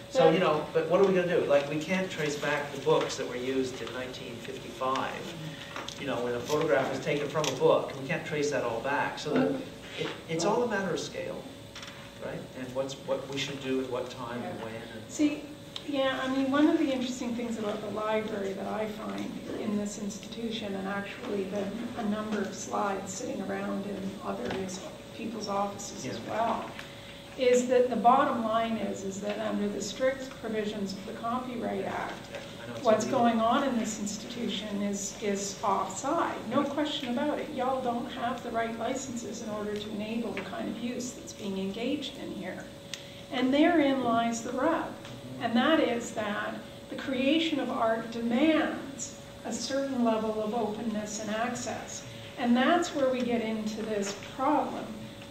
So, you know, but what are we going to do? Like, we can't trace back the books that were used in 1955. You know, when a photograph is taken from a book, we can't trace that all back. So that it's all a matter of scale, right? And what we should do at what time and when. And see, yeah, I mean, one of the interesting things about the library that I find in this institution, and actually a number of slides sitting around in other people's offices as well, is that the bottom line is that under the strict provisions of the Copyright Act, what's going on in this institution is offside. No question about it. Y'all don't have the right licenses in order to enable the kind of use that's being engaged in here. And therein lies the rub. And that is that the creation of art demands a certain level of openness and access. And that's where we get into this problem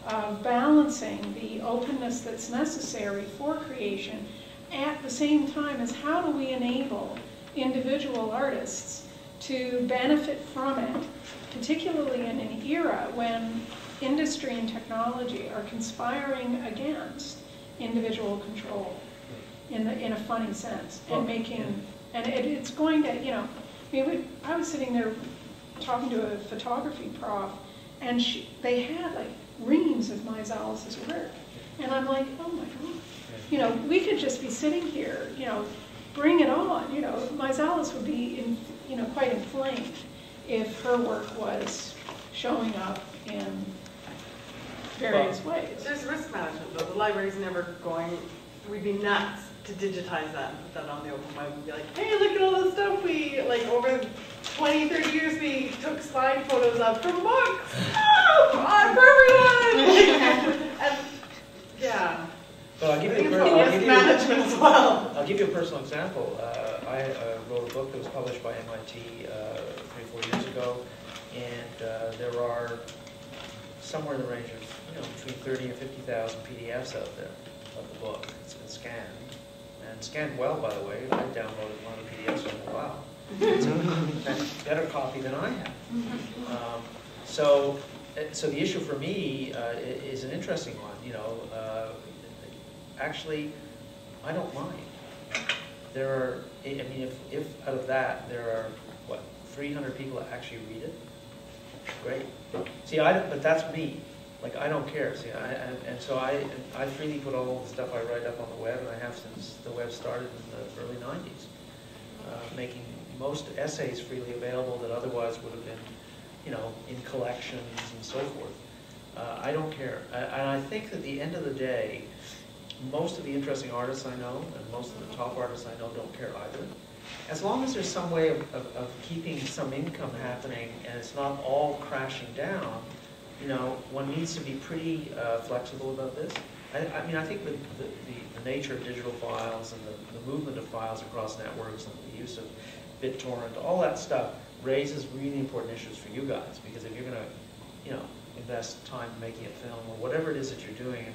of balancing the openness that's necessary for creation at the same time as how do we enable individual artists to benefit from it, particularly in an era when industry and technology are conspiring against individual control in a funny sense, and making, and it's going to, you know, I mean, I was sitting there talking to a photography prof, and they had like reams of Meiselas's work, and I'm like, oh my God, you know, we could just be sitting here, you know, bring it on, you know. Meiselas would be, you know, quite inflamed if her work was showing up in various ways. There's risk management though. The library's never going, we'd be nuts to digitize that and put that on the open web and be like, hey, look at all the stuff we, like over 20, 30 years we took slide photos of from books. Oh, for everyone! And yeah. Well, I'll give you management as well. I'll give you a personal example. I wrote a book that was published by MIT 3 or 4 years ago, and there are somewhere in the range of, you know, between 30 and 50,000 PDFs out there of the book. It's been scanned, and scanned well, by the way. I downloaded one of the PDFs and wow, it's a better copy than I have. So the issue for me is an interesting one. You know, actually, I don't mind. There are, I mean, if out of that there are what 300 people that actually read it, great. See, but that's me. Like, I don't care. See, and so I freely put all the stuff I write up on the web, and I have since the web started in the early 90s, making most essays freely available that otherwise would have been, you know, in collections and so forth. I don't care. And I think that at the end of the day, most of the interesting artists I know, and most of the top artists I know, don't care either. As long as there's some way of keeping some income happening and it's not all crashing down, you know, one needs to be pretty flexible about this. I mean, I think with the nature of digital files and the movement of files across networks and the use of BitTorrent, all that stuff raises really important issues for you guys, because if you're going to, you know, invest time making a film or whatever it is that you're doing,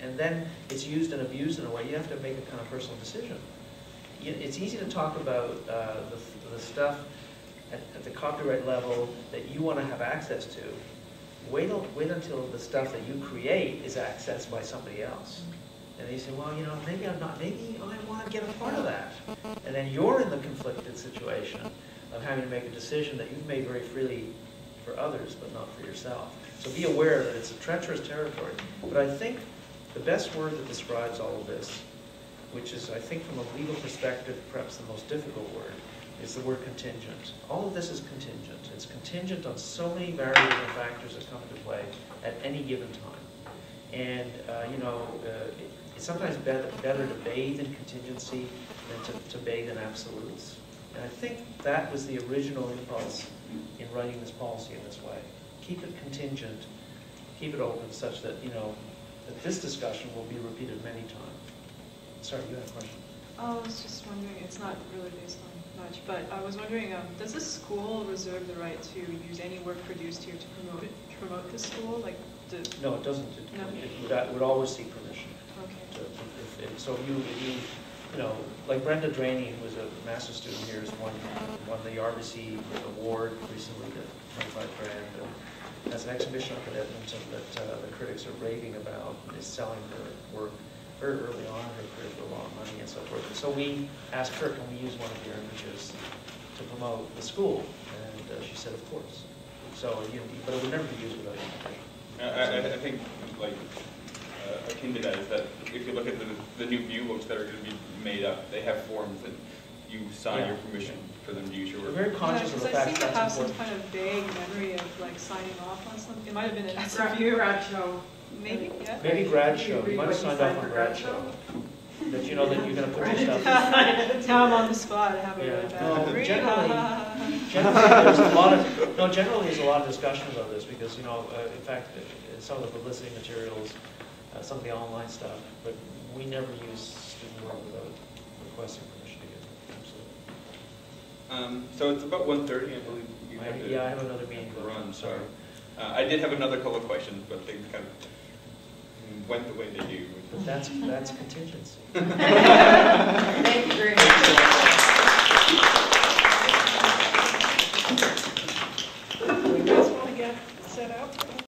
and then it's used and abused in a way, you have to make a kind of personal decision. It's easy to talk about the stuff at the copyright level that you want to have access to. Wait until the stuff that you create is accessed by somebody else. And you say, well, you know, maybe I'm not, maybe I want to get a part of that. And then you're in the conflicted situation of having to make a decision that you've made very freely for others, but not for yourself. So be aware that it's a treacherous territory. But I think the best word that describes all of this, which is, I think, from a legal perspective, perhaps the most difficult word, is the word contingent. All of this is contingent. It's contingent on so many variable factors that come into play at any given time. And, you know, it's sometimes better to bathe in contingency than to bathe in absolutes. And I think that was the original impulse in writing this policy in this way. Keep it contingent, keep it open such that, you know, that this discussion will be repeated many times. Sorry, you had a question. I was just wondering, it's not really based on much, but I was wondering, does the school reserve the right to use any work produced here to promote the school? Like, no, it doesn't. It would always seek permission. Okay. So you know, like Brenda Draney, who was a master's student here, has won the RBC award recently, the 25 grand. Has an exhibition up at Edmonton that the critics are raving about. Is selling her work very early on. Her career for a lot of money and so forth. so we asked her, can we use one of your images to promote the school? And she said, of course. So, but it would never be used without your permission. I think, like, akin to that is that if you look at the new view books that are going to be made up, they have forms that you sign your permission for them to use your We're work. very conscious of the I fact seem to that have that's some important. kind of vague memory of like signing off on something. It might have been an SFU. Grad show. Maybe, yeah. Maybe grad show, Read you might have what signed signed off for on grad show. That you know that you're going to put your stuff. Now I'm on the spot, I have a really Yeah. bad No, memory. generally there's a lot of, generally there's a lot of discussion about this because, in fact, some of the publicity materials, some of the online stuff, but we never use student work without requesting permission to use it. Absolutely. So it's about 1:30, I believe. You have to Yeah, I have another meeting. run, sorry. I did have another couple of questions, but things kind of went the way they do. But that's contingency. Thank you very much. You guys want to get set up?